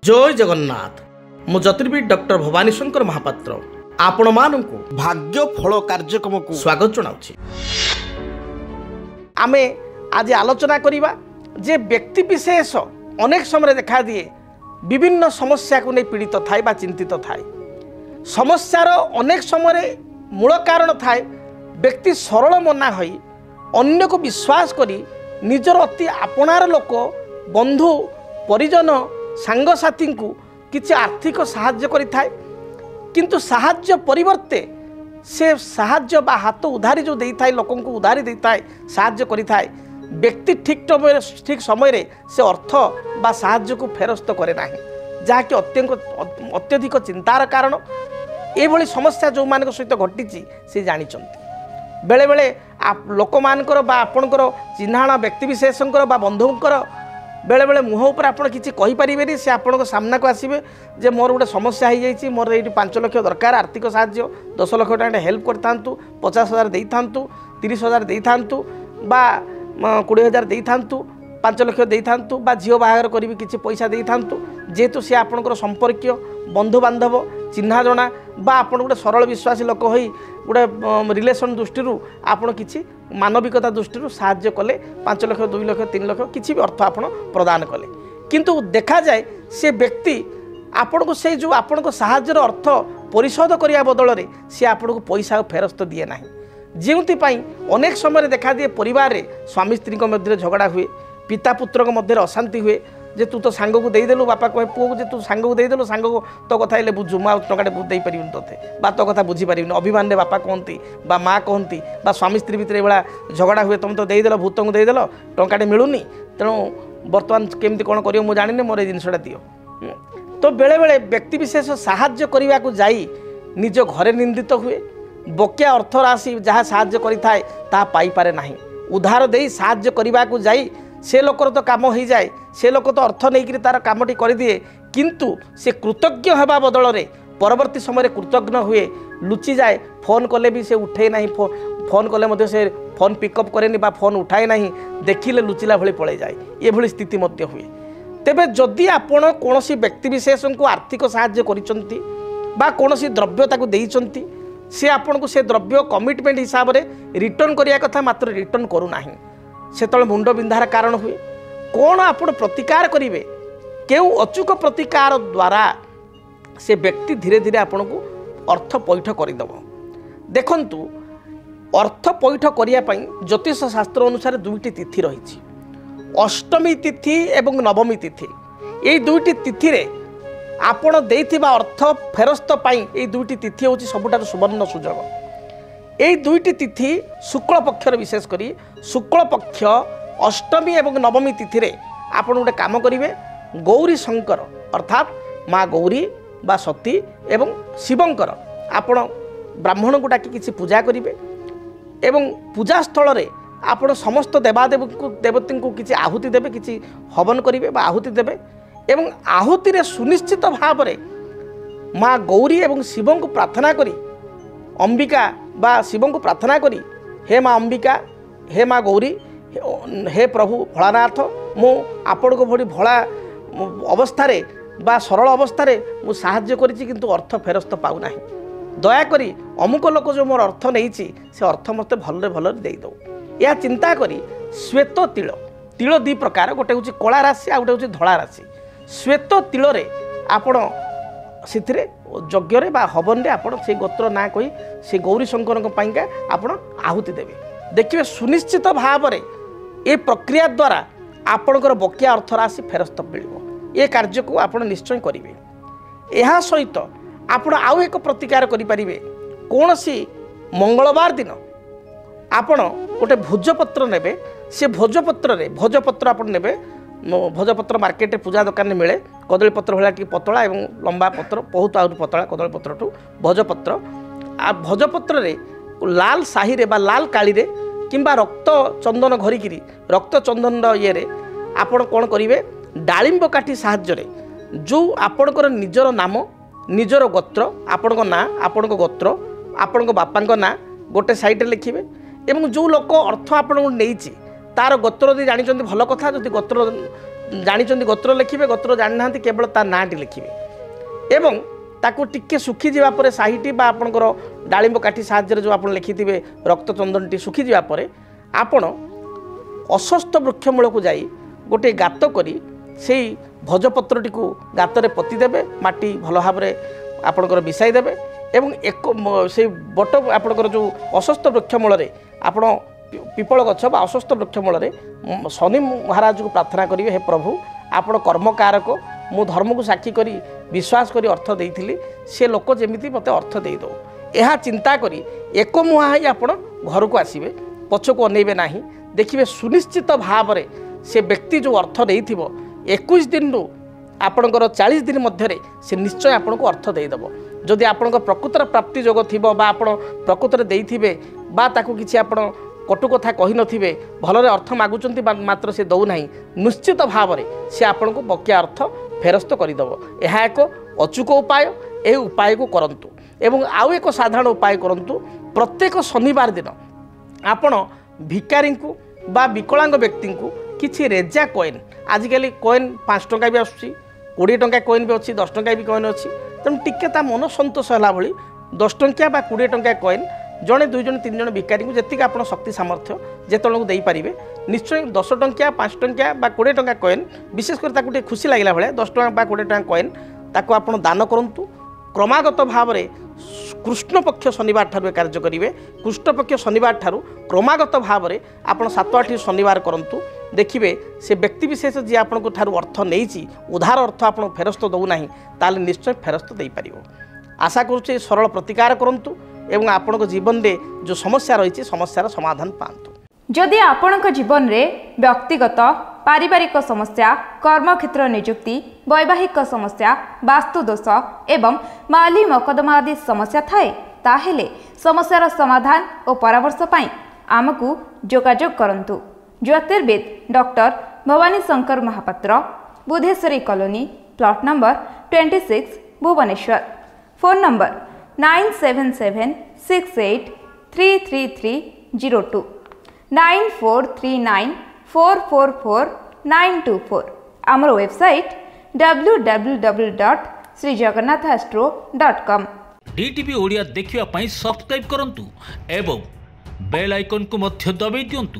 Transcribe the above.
जय जगन्नाथ मु ज्योतिर्विद डॉक्टर भवानी शंकर महापात्र आपण मानू भाग्य फल कार्यक्रम को स्वागत जनाऊँ। आमे आज आलोचना करिबा जे व्यक्ति विशेष अनेक समय देखा दिए विभिन्न समस्या को नहीं पीड़ित थाए बा चिंतित थाए। समस्यार अनेक समय मूल कारण थाए व्यक्ति सरल मना होई अन्य को विश्वास करी निजर अति आपणार लोक बंधु परिजन सांगसाथी को किसी आर्थिक साहाय्य करि थाए, किंतु साहाय्य परिवर्ते से साहाय्य बा हाथ उधारी जो देई थाए लोक को उधारी देई थाए साहाय्य करि थाए व्यक्ति ठीक समय रे से अर्थ बा साहाय्य को फेरस्त करे नाही, जहाँकि अत्यधिक चिंतार कारण एभली समस्या जो मान सहित घटी से जानी बेले बेले लोक मानकर बा आपणकर चिन्हाणा व्यक्ति विशेषकर बा बंधुंकर बेले बेले मुह उपर आपड़ किसी कहींपारे से आपण सामना को आसवे जे मोर गोटे समस्या हो जाए मोर ये 5 लाख दरकार आर्थिक साहाय्य 10 लाख टाइम हेल्प कर था 50,000 दे था 30,000 दे था बा 20,000 दे था 5 लाख दे था बा झील बाहागर करी किसी पैसा दे था जेहेतु सी आपणकर संपर्कीय बंधु बांधव चिन्हा जना बा आपण गोटे सरल विश्वासी लोक हो गोटे रिलेसन दृष्टि आपण किसी मानविकता दृष्टि साहाय्य कले 5 लाख 2 लाख 3 लाख किसी भी अर्थ आपण प्रदान कले, किंतु देखा जाए से व्यक्ति आपण को से जो आपण को साहाय्यर अर्थ परिशोध करने बदल में सी आपण को पैसा फेरस्त दिए ना, जोपाई अनेक समय देखा दिए परिवार रे स्वामी स्त्री मध्य झगड़ा हुए, पिता पुत्र मध्य अशांति हुए जे तू तो सांग को देदेलु बापा कहे पुओ को तू सांग को देदेलु सांग को तो कथा हेल्ले बुझु मुझे टंकाटे दे पारि तोते बा तो कथा बुझी पारि अभिमान बापा कहती बा माँ कहती बा स्वामी स्त्री भितर ये झगड़ा हुए तुम तो देदेल भूत को देदेल टंकाटे मिलूनी तेणु बर्तमान केमती कौन कर मुझे जानी मोर जिनसा दियो। तो बेले बेले व्यक्ति विशेष साहाय्य करने को जाई निज घरे निंदित हुए, बकिया अर्थ राशि जहाँ साहाय्य करिथाए ता पाई पारे नाही, उधार दे साहाय्य करने को जाई से लोकर तो काम हो जाए, से लोक तो अर्थ नहीं तार कामटी कर दिए, किंतु से कृतज्ञ हवा बदल में परवर्ती समय कृतज्ञ हुए लुचि जाए, फोन कले भी से उठे ना, फोन कले से फोन पिकअप करे बा फोन उठाए ना, देखिले लुचिला भली पड़े जाए, ये भली स्थिति मध्य हुए। तेबे जदि आपण कौन व्यक्ति विशेष को आर्थिक साहाय्य करिसंती बा कौन द्रव्य ताकू देइसंती से आपण को से द्रव्य कमिटमेंट हिसाब से रिटर्न करिया कथा मात्र रिटर्न करू नाही, सेतल मुंड बिंधार कारण हुए। कौन आप प्रतिकार करेंगे क्यों अचूक प्रतिकार द्वारा से व्यक्ति धीरे धीरे आपण को अर्थ पैठ करदेव। देखंतु अर्थ पैठ करने ज्योतिष शास्त्र अनुसार 2टी तिथि रही, अष्टमी तिथि एवं नवमी तिथि। ये 2टी तिथि रे आपण देइथिबा अर्थ फेरस्त पाई ये 2टी तिथि होची सबुठार सुवर्ण सुजोग। यही 2टी तिथि शुक्ल पक्षर विशेष करी शुक्ल पक्ष अष्टमी एवं नवमी तिथि रे आपण गोटे काम करेंगे गौरी शंकर अर्थात माँ गौरी बा सती एवं शिवंकर आपण ब्राह्मण को डाकी किसी पूजा करेंगे एवं पूजा स्थल रे आपण समस्त देवादेव को देवती को किसी आहुति देवे, किसी हवन करेंगे बा आहुति देवे एवं आहुति रे सुनिश्चित भाव में माँ गौरी एवं शिव को प्रार्थना करी अंबिका बा शिव को प्रार्थना करी हे माँ अंबिका हे माँ गौरी हे प्रभु भोलानाथ मु आपण को भली भोला अवस्था बा सरल अवस्था मु साहाय्य करिछि किंतु अर्थ फेरस्त पाऊ नाही, दयाकोरी अमुक लोक जो मोर अर्थ नहीं से अर्थ मत भल भल दे दो। यह चिंता करी श्वेत तिल तिल 2 प्रकार, गोटे हूँ कला राशि आ गोटे हूँ धला राशि। श्वेत तिल आपण से यज्ञ बा हवन रे आपण से गोत्र ना कही से गौरी शंकर पाइका आपण आहुति देवे, देखिए सुनिश्चित भाव में ये प्रक्रिया द्वारा आपणकर बकिया अर्थ राशि फेरस्त मिल ये कार्य को आप निश्चय करेंगे। यह सहित आपण आउ एक प्रतिकार करें कौन सी मंगलवार दिन आपण गोटे भोजपत्र ने से भोजपत्र आप ने भोजपत्र मार्केट पूजा दुकान में मिले कदली पत्र भाया टी पतला और लंबा पत्र बहुत आहरी पतला कदली पत्र ठू भोजपत्र आ भोजपत्र रे लाल साही रे बा लाल काली रे किंबा रक्त चंदन घरिकी रक्त चंदन ये आपण कौन करेंगे डालिंब काठी साहाय्य जो आपणकर निजर नाम निजर गोत्र आपण ना आपण गोत्र आपण बापा ना गोटे साइड लिखिए एवं जो लोक अर्थ आपण नहीं तार गोत्र यदि जानी भल कथा, जदि गोत्र ଜାଣିଛନ୍ତି ଗୋତ୍ର ଲେଖିବେ, ଗୋତ୍ର ଜାଣିନାହାନ୍ତି କେବଳ ତା ନାଁଟି ଲେଖିବେ ଏବଂ ତାକୁ ଟିକେ ଶୁଖିଯିବା ପରେ ସାହିଟି ବା ଆପଣଙ୍କର ଡାଳିମ୍ବ କାଠି ସାହାଯ୍ୟରେ ଯେଉଁ ଆପଣ ଲେଖିଥିବେ ରକ୍ତଚନ୍ଦନଟି ଶୁଖିଯିବା ପରେ ଆପଣ ଅଶ୍ୱସ୍ଥ ବୃକ୍ଷ ମୂଳକୁ ଯାଇ ଗୋଟିଏ ଗାତ କରି ସେଇ ଭୋଜପତ୍ରଟିକୁ ଗାତରେ ପୋତିଦେବେ, ମାଟି ଭଲ ଭାବରେ ଆପଣଙ୍କର ମିଶାଇ ଦେବେ ଏବଂ ସେଇ ବଟ ଆପଣଙ୍କର ଯେଉଁ ଅଶ୍ୱସ୍ଥ ବୃକ୍ଷ ମୂଳରେ ଆପଣ ପିପଳ ଗଛ ବା ଅଶ୍ୱସ୍ଥ ବୃକ୍ଷ ମୂଳରେ ଶନି ମହାରାଜକୁ ପ୍ରାର୍ଥନା କରିବେ, ହେ ପ୍ରଭୁ ଆପଣ କର୍ମକାରକ, ମୁଁ ଧର୍ମକୁ ସାକ୍ଷୀ କରି ବିଶ୍ୱାସ କରି ଅର୍ଥ ଦେଇଥିଲି, ସେ ଲୋକ ଯେମିତି ମୋତେ ଅର୍ଥ ଦେଇଦେଉ। ଏହା ଚିନ୍ତା କରି ଏକମୁହାଁ ହୋଇ ଆପଣ ଘରକୁ ଆସିବେ, ପଛକୁ ଅନେଇବେ ନାହିଁ। ଦେଖିବେ ସୁନିଶ୍ଚିତ ଭାବରେ ସେ ବ୍ୟକ୍ତି ଯେଉଁ ଅର୍ଥ ଦେଇଥିବ 21 ଦିନରୁ ଆପଣଙ୍କର 40 ଦିନ ମଧ୍ୟରେ ସେ ନିଶ୍ଚୟ ଆପଣଙ୍କୁ ଅର୍ଥ ଦେଇଦେବ। ଯଦି ଆପଣଙ୍କ ପ୍ରକୃତର ପ୍ରାପ୍ତି ଯୋଗ ଥିବ ବା ଆପଣ ପ୍ରକୃତରେ ଦେଇଥିବେ ବା ତାକୁ କିଛି ଆପଣ କଟୁ କଥା କହିନଥିବେ, ଭଲରେ ଅର୍ଥ ମାଗୁଛନ୍ତି ମାତ୍ର ସେ ଦେଉନାହିଁ, ନିଶ୍ଚିତ ଭାବରେ ସେ ଆପଣଙ୍କୁ ବକେୟା ଅର୍ଥ ଫେରସ୍ତ କରିଦେବ। ଏହା ଏକ ଅଚୁକ ଉପାୟ, ଏହି ଉପାୟକୁ କରନ୍ତୁ। ଏବଂ ଆଉ ଏକ ସାଧାରଣ ଉପାୟ କରନ୍ତୁ, ପ୍ରତ୍ୟେକ ଶନିବାର ଦିନ ଆପଣ ଭିକାରୀଙ୍କୁ ବା ବିକଳାଙ୍ଗ ବ୍ୟକ୍ତିଙ୍କୁ କିଛି ରେଜା କଏନ୍, ଆଜିକାଲି କଏନ୍ 5 ଟଙ୍କା ବି ଆସୁଛି, 20 ଟଙ୍କା କଏନ୍ ବି ଅଛି, 10 ଟଙ୍କା ବି କଏନ୍ ଅଛି, ତେଣୁ ଟିକେ ତା ମନ ସନ୍ତୋଷ ହେଲା ଭଳି 10 ଟଙ୍କିଆ ବା 20 ଟଙ୍କା କଏନ୍ ଜଣେ 2 ଜଣ 3 ଜଣ ଭିକାରୀଙ୍କୁ ଯେତିକି ଆପଣ ଶକ୍ତି ସାମର୍ଥ୍ୟ ଯେତେବେଳକୁ ଦେଇପାରିବେ ନିଶ୍ଚୟ 10 ଟଙ୍କିଆ 5 ଟଙ୍କିଆ ବା 20 ଟଙ୍କା କଏନ୍, ବିଶେଷ କରି ତାକୁ ଟିକେ ଖୁସି ଲାଗିଲା ଭଳିଆ 10 ଟଙ୍କା ବା 20 ଟଙ୍କା କଏନ୍ ତାକୁ ଆପଣ ଦାନ କରନ୍ତୁ। କ୍ରମାଗତ ଭାବରେ କୃଷ୍ଣପକ୍ଷ ଶନିବାର ଠାରୁ କାର୍ଯ୍ୟ କରିବେ। କୃଷ୍ଣପକ୍ଷ ଶନିବାର ଠାରୁ କ୍ରମାଗତ ଭାବରେ ଆପଣ 7-8 ଶନିବାର କରନ୍ତୁ। ଦେଖିବେ ସେ ବ୍ୟକ୍ତିବିଶେଷ ଯିଏ ଆପଣଙ୍କ ଠାରୁ ଅର୍ଥ ନେଇଛି, ଉଧାର ଅର୍ଥ ଆପଣ ଫେରସ୍ତ ଦେଉନାହିଁ, ତାହେଲେ ନିଶ୍ଚୟ ଫେରସ୍ତ ଦେଇପାରିବ। ଆଶା କରୁଛି ସରଳ ପ୍ରତିକାର କରନ୍ତୁ ଏବଂ ଆପଣଙ୍କ ଜୀବନରେ ଯେଉଁ ସମସ୍ୟା ରହିଛି ସମସ୍ୟାର ସମାଧାନ ପାଆନ୍ତୁ। ଯଦି ଆପଣଙ୍କ ଜୀବନରେ ବ୍ୟକ୍ତିଗତ ପାରିବାରିକ ସମସ୍ୟା, କର୍ମକ୍ଷେତ୍ର ନିଯୁକ୍ତି, ବୈବାହିକ ସମସ୍ୟା, ବାସ୍ତୁଦୋଷ ଏବଂ ମାଲି ମକଦ୍ଦମା ଆଦି ସମସ୍ୟା ଥାଏ, ତାହେଲେ ସମସ୍ୟାର ସମାଧାନ ଓ ପରାମର୍ଶ ପାଇଁ ଆମକୁ ଯୋଗାଯୋଗ କରନ୍ତୁ। ଜ୍ୟୋତିର୍ବିଦ doctor Bhabani Shankar Mahapatra, Budheswari colony, plot number 26, Bhubaneswar. Phone number 9776833302 9439444924। आमर वेबसाइट www.srijagannathastro.com। DTV ओडिया देखिवा पई सब्सक्राइब करंतु एवं बेल आइकन को मध्य दबाई दियंतु।